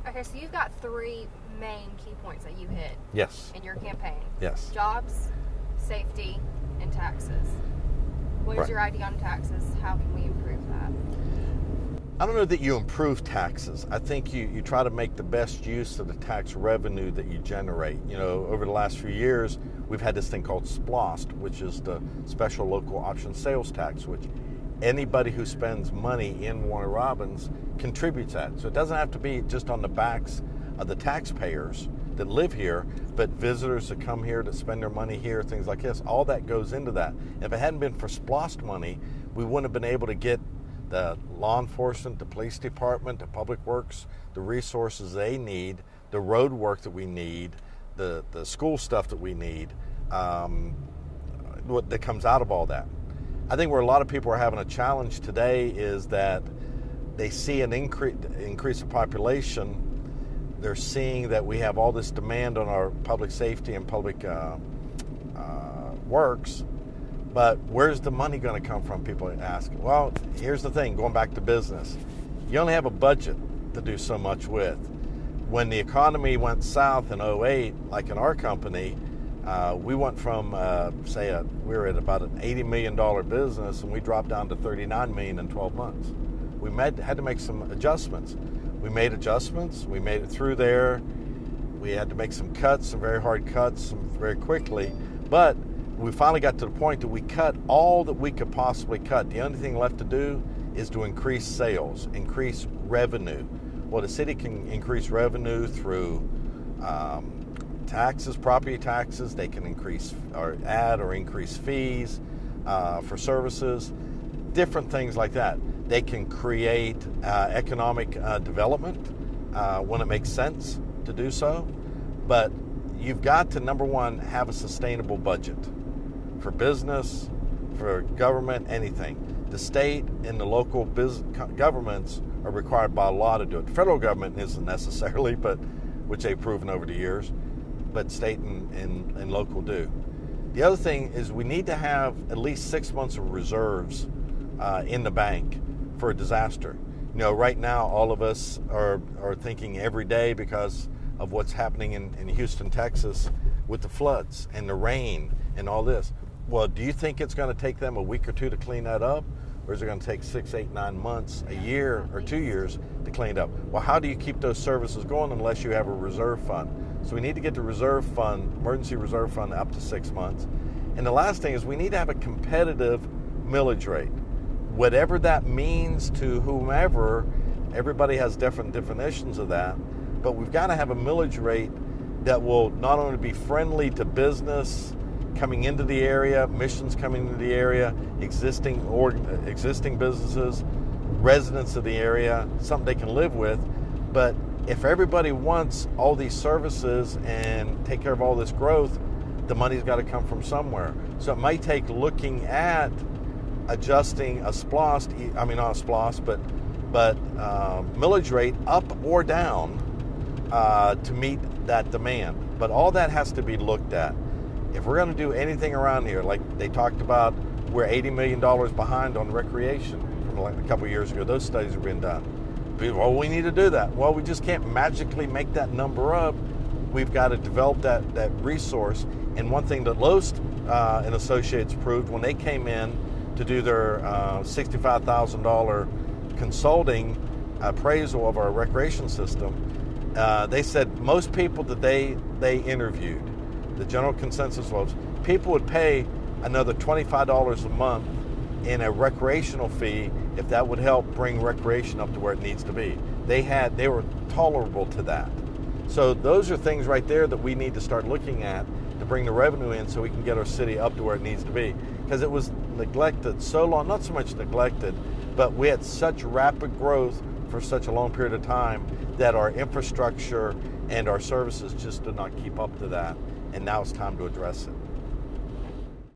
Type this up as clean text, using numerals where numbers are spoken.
Okay, so you've got three main key points that you hit Yes. in your campaign. Yes. Jobs, safety, and taxes. What is Right. your idea on taxes? How can we improve that? I don't know that you improve taxes. I think you try to make the best use of the tax revenue that you generate. You know, over the last few years, we've had this thing called SPLOST, which is the Special Local Option Sales Tax, which anybody who spends money in Warner Robins contributes that. So it doesn't have to be just on the backs of the taxpayers that live here, but visitors that come here to spend their money here, things like this. All that goes into that. If it hadn't been for SPLOST money, we wouldn't have been able to get the law enforcement, the police department, the public works, the resources they need, the road work that we need, the school stuff that we need, what that comes out of all that. I think where a lot of people are having a challenge today is that they see an increase of population. They're seeing that we have all this demand on our public safety and public works, but where's the money going to come from? People ask. Well, here's the thing, going back to business. You only have a budget to do so much with. When the economy went south in 2008, like in our company, we went from, we were at about an $80 million business, and we dropped down to $39 million in 12 months. We had to make some adjustments. We made adjustments. We made it through there. We had to make some cuts, some very hard cuts, very quickly. But we finally got to the point that we cut all that we could possibly cut. The only thing left to do is to increase sales, increase revenue. Well, the city can increase revenue through taxes, property taxes. They can increase or add or increase fees for services, different things like that. They can create economic development when it makes sense to do so. But you've got to, number one, have a sustainable budget for business, for government, anything. The state and the local governments are required by law to do it. The federal government isn't necessarily, but which they've proven over the years, but state and local do. The other thing is we need to have at least 6 months of reserves in the bank for a disaster. You know, right now all of us are thinking every day because of what's happening in Houston, Texas with the floods and the rain and all this. Well, do you think it's going to take them a week or two to clean that up? Or is it going to take 6, 8, 9 months, a year, or 2 years to clean it up? Well, how do you keep those services going unless you have a reserve fund? So we need to get the reserve fund, emergency reserve fund, up to 6 months. And the last thing is we need to have a competitive millage rate. Whatever that means to whomever, everybody has different definitions of that, but we've got to have a millage rate that will not only be friendly to business coming into the area, missions coming into the area, existing businesses, residents of the area, something they can live with. But if everybody wants all these services and take care of all this growth, the money's got to come from somewhere. So it might take looking at adjusting a SPLOST, I mean not a SPLOST, but millage rate up or down to meet that demand. But all that has to be looked at. If we're going to do anything around here, like they talked about, we're $80 million behind on recreation from like a couple of years ago. Those studies have been done. Well, we need to do that. Well, we just can't magically make that number up. We've got to develop that resource. And one thing that Loest and Associates proved when they came in to do their $65,000 consulting appraisal of our recreation system, they said most people that they interviewed, the general consensus was people would pay another $25 a month in a recreational fee if that would help bring recreation up to where it needs to be. They were tolerable to that. So those are things right there that we need to start looking at to bring the revenue in so we can get our city up to where it needs to be. Because it was neglected so long, not so much neglected, but we had such rapid growth for such a long period of time that our infrastructure and our services just did not keep up to that. And now it's time to address it.